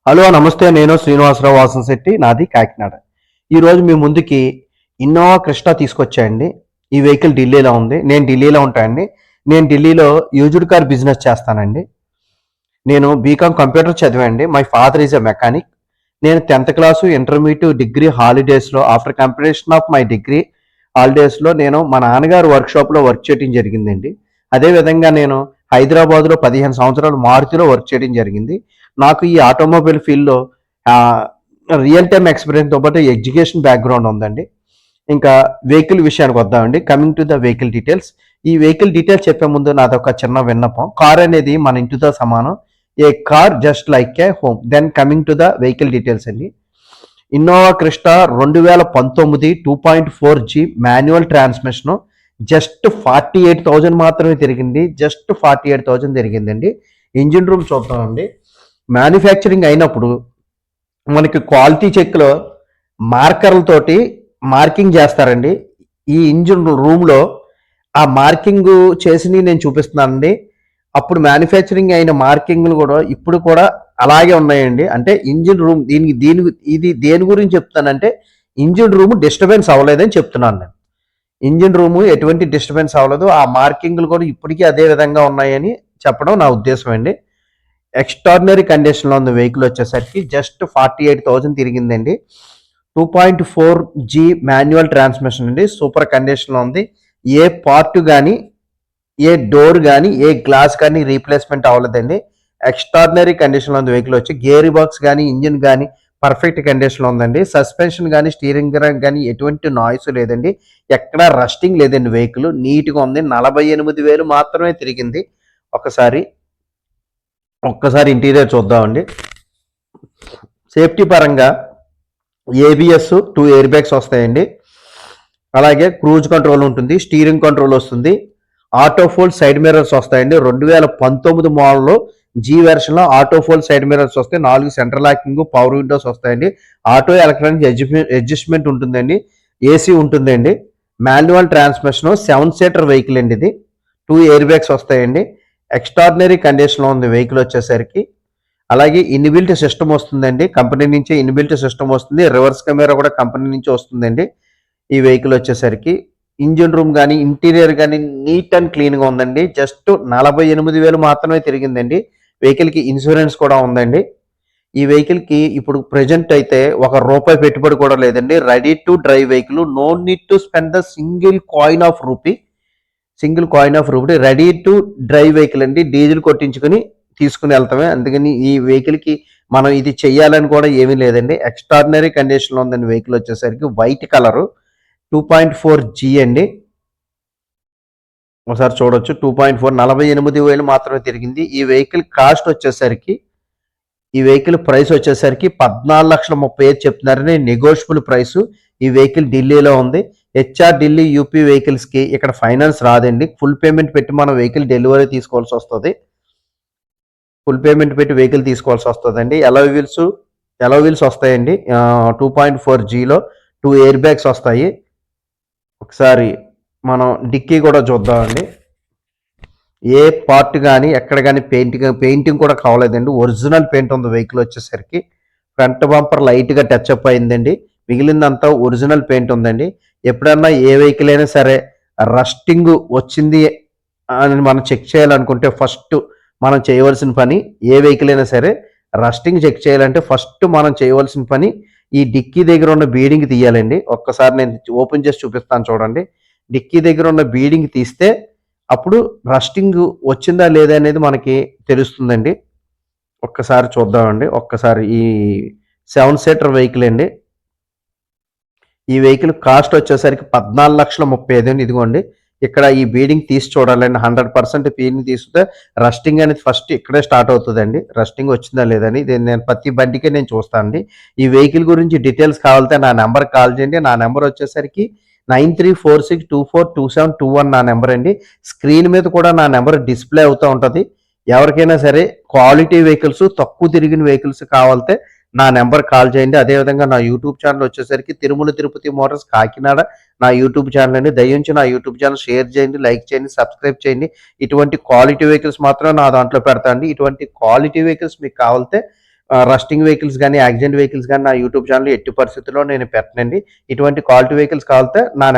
Hello నమస్తే. నేను శ్రీనివాసరావు వాసంశెట్టి, నాది కాకినాడ. ఈరోజు మీ ముందుకి ఇన్నోవా క్రిస్టా తీసుకొచ్చాయండి. ఈ వెహికల్ ఢిల్లీలో ఉంది. నేను ఢిల్లీలో ఉంటానండి. నేను ఢిల్లీలో యూజ్డ్ కార్ బిజినెస్ చేస్తానండి. నేను బీకామ్ కంప్యూటర్ చదివానండి. My father is a mechanic. నేను 10th క్లాసు, ఇంటర్మీడియట్, డిగ్రీ హాలిడేస్లో after completion of my degree హాలిడేస్లో నేను మా నాన్నగారు వర్క్షాప్లో వర్క్ చేయడం జరిగిందండి. అదేవిధంగా నేను హైదరాబాద్లో 15 సంవత్సరాలు మారుతిలో వర్క్ చేయడం జరిగింది. నాకు ఈ ఆటోమొబైల్ ఫీల్డ్లో రియల్ టైమ్ ఎక్స్పీరియన్స్తో పాటు ఎడ్యుకేషన్ బ్యాక్గ్రౌండ్ ఉందండి. ఇంకా వెహికల్ విషయానికి వద్దామండి. Coming to the vehicle details. ఈ వెహికల్ డీటెయిల్స్ చెప్పే ముందు నాదొక చిన్న విన్నపం. కార్ అనేది మన ఇంటితో సమానం. A car just like a home. Then coming to the vehicle details అండి. Innova Crysta 2019 2.4G manual transmission. Just 48,000 మాత్రమే తిరిగింది. జస్ట్ 48,000 తిరిగిందండి. ఇంజిన్ రూమ్ చూద్దామండి. మ్యానుఫ్యాక్చరింగ్ అయినప్పుడు మనకి క్వాలిటీ చెక్లో మార్కర్లతోటి మార్కింగ్ చేస్తారండి. ఈ ఇంజిన్ రూమ్లో ఆ మార్కింగ్ చేసి నేను చూపిస్తున్నానండి. అప్పుడు మ్యానుఫ్యాక్చరింగ్ అయిన మార్కింగ్లు కూడా ఇప్పుడు కూడా అలాగే ఉన్నాయండి. అంటే ఇంజిన్ రూమ్ ఇది దేని గురించి చెప్తానంటే ఇంజిన్ రూమ్ డిస్టర్బెన్స్ అవ్వలేదని చెప్తున్నాను నేను. ఇంజిన్ రూము ఎటువంటి డిస్టర్బెన్స్ అవ్వలేదు. ఆ మార్కింగ్లు కూడా ఇప్పటికీ అదే విధంగా ఉన్నాయని చెప్పడం నా ఉద్దేశం అండి. ఎక్స్ట్రాడినరీ కండిషన్లో ఉంది వెహికల్ వచ్చేసరికి. జస్ట్ 48,000 తిరిగిందండి. 2.4G మాన్యువల్ ట్రాన్స్మిషన్ అండి. సూపర్ కండిషన్లో ఉంది. ఏ పార్ట్ కానీ, ఏ డోర్ కానీ, ఏ గ్లాస్ కానీ రీప్లేస్మెంట్ అవ్వలేదండి. ఎక్స్ట్రాడినరీ కండిషన్లో ఉంది వెహికల్ వచ్చి. గేర్ బాక్స్ కానీ, ఇంజిన్ కానీ పర్ఫెక్ట్ కండిషన్లో ఉందండి. సస్పెన్షన్ కానీ, స్టీరింగ్ కానీ ఎటువంటి నాయిస్ లేదండి. ఎక్కడా రస్టింగ్ లేదండి. వెహికల్ నీట్గా ఉంది. 48,000 మాత్రమే తిరిగింది. ఒక్కసారి ఇంటీరియర్ చూద్దామండి. సేఫ్టీ పరంగా ఏబిఎస్ 2 ఎయిర్ బ్యాగ్స్ వస్తాయండి. అలాగే క్రూజ్ కంట్రోల్ ఉంటుంది. స్టీరింగ్ కంట్రోల్ వస్తుంది. ఆటో ఫోల్డ్ సైడ్ మిర్రర్స్ వస్తాయండి. 2019 మోడల్లో జీ వెర్షన్లో ఆటో ఫోల్డ్ సైడ్ మిర్రర్స్ వస్తాయి. 4 సెంట్రల్ లాకింగ్, పవర్ విండోస్ వస్తాయండి. ఆటో ఎలక్ట్రానిక్ అడ్జస్ట్మెంట్ ఉంటుందండి. ఏసీ ఉంటుందండి. మాన్యువల్ ట్రాన్స్మిషన్ 7 సీటర్ వెహికల్ అండి. ఇది 2 ఎయిర్ బ్యాగ్స్ వస్తాయండి. ఎక్స్ట్రాడినరీ కండిషన్లో ఉంది వెహికల్ వచ్చేసరికి. అలాగే ఇన్బిల్ట్ సిస్టమ్ వస్తుందండి. కంపెనీ నుంచే ఇన్బిల్ట్ సిస్టమ్ వస్తుంది. రివర్స్ కెమెరా కూడా కంపెనీ నుంచి వస్తుందండి. ఈ వెహికల్ వచ్చేసరికి ఇంజిన్ రూమ్ కానీ, ఇంటీరియర్ కానీ నీట్ అండ్ క్లీన్గా ఉందండి. జస్ట్ 48,000 మాత్రమే తిరిగిందండి. వెహికల్కి ఇన్సూరెన్స్ కూడా ఉందండి. ఈ వెహికల్కి ఇప్పుడు ప్రజెంట్ అయితే ₹1 పెట్టుబడి కూడా లేదండి. Ready to drive vehicle. No need to spend the single coin of rupee. Ready to drive vehicle అండి. డీజిల్ కొట్టించుకుని తీసుకుని వెళ్తామే. అందుకని ఈ వెహికల్కి మనం ఇది చెయ్యాలని కూడా ఏమీ లేదండి. ఎక్స్ట్రాడినరీ కండిషన్లో ఉందండి వెహికల్ వచ్చేసరికి. వైట్ కలరు 2.4G అండి. ఒకసారి చూడొచ్చు. 2.4 48,000 మాత్రమే తిరిగింది. ఈ వెహికల్ ప్రైస్ వచ్చేసరికి 14,30,000 చెప్తున్నారని నెగోషియబుల్ ప్రైస్. ఈ వెహికల్ ఢిల్లీలో ఉంది. హెచ్ఆర్ ఢిల్లీ యూపీ వెహికల్స్కి ఇక్కడ ఫైనాన్స్ రాదండి. ఫుల్ పేమెంట్ పెట్టి మనం వెహికల్ డెలివరీ తీసుకోవాల్సి వస్తుంది. అండి. ఎలో వీల్స్ వస్తాయండి. 2.4Gలో 2 ఎయిర్ బ్యాగ్స్ వస్తాయి. ఒకసారి మనం డిక్కీ కూడా చూద్దామండి. ఏ పార్ట్ కానీ ఎక్కడ కానీ పెయింటింగ్ కూడా కావలేదండి. ఒరిజినల్ పెయింట్ ఉంది వెహికల్ వచ్చేసరికి. ఫ్రంట్ బంపర్ లైట్గా టచ్అప్ అయిందండి. మిగిలిందంతా ఒరిజినల్ పెయింట్ ఉందండి. ఎప్పుడన్నా ఏ వెహికల్ అయినా సరే రస్టింగ్ వచ్చింది అని మనం చెక్ చేయాలనుకుంటే ఫస్ట్ మనం చేయవలసిన పని, ఏ వెహికల్ అయినా సరే రస్టింగ్ చెక్ చేయాలంటే ఫస్ట్ మనం చేయవలసిన పని ఈ డిక్కీ దగ్గర ఉన్న బీడింగ్ తీయాలండి. ఒక్కసారి నేను ఓపెన్ చేసి చూపిస్తాను చూడండి. డిక్కీ దగ్గర ఉన్న బీడింగ్ తీస్తే అప్పుడు రస్టింగ్ వచ్చిందా లేదా అనేది మనకి తెలుస్తుందండి. ఒక్కసారి చూద్దామండి. ఈ 7 సీటర్ వెహికల్ అండి. ఈ వెహికల్ కాస్ట్ వచ్చేసరికి 14,30,000 ఇదిగోండి. ఇక్కడ ఈ బీడింగ్ తీసి చూడాలండి. 100% బీడింగ్ తీస్తే రస్టింగ్ అనేది ఫస్ట్ ఇక్కడే స్టార్ట్ అవుతుందండి. రస్టింగ్ వచ్చిందా లేదని నేను ప్రతి బండికే నేను చూస్తానండి. ఈ వెహికల్ గురించి డీటెయిల్స్ కావాలంటే నా నెంబర్ కాల్ చేయండి. నా నెంబర్ వచ్చేసరికి 9346242721 నా నెంబర్ అండి. స్క్రీన్ మీద కూడా నా నెంబర్ డిస్ప్లే అవుతూ ఉంటుంది. ఎవరికైనా సరే క్వాలిటీ వెహికల్స్, తక్కువ తిరిగిన వెహికల్స్ కావాలంటే నా నెంబర్ కాల్ చేయండి. అదేవిధంగా నా యూట్యూబ్ ఛానల్ వచ్చేసరికి తిరుమల తిరుపతి మోటార్స్ కాకినాడ నా యూట్యూబ్ ఛానల్ అండి. దయించి నా యూట్యూబ్ ఛానల్ షేర్ చేయండి, లైక్ చేయండి, సబ్స్క్రైబ్ చేయండి. ఇటువంటి క్వాలిటీ వెహికల్స్ మాత్రం నా దాంట్లో పెడతా అండి. ఇటువంటి క్వాలిటీ వెహికల్స్ మీకు కావాలంటే రస్టింగ్ వెహికల్స్ కానీ యాక్సిడెంట్ వెహికల్స్ కానీ నా యూట్యూబ్ ఛానల్ ఎట్టి పరిస్థితుల్లో నేను పెట్టనండి. ఇటువంటి క్వాలిటీ వెహికల్స్ కావాలితే నా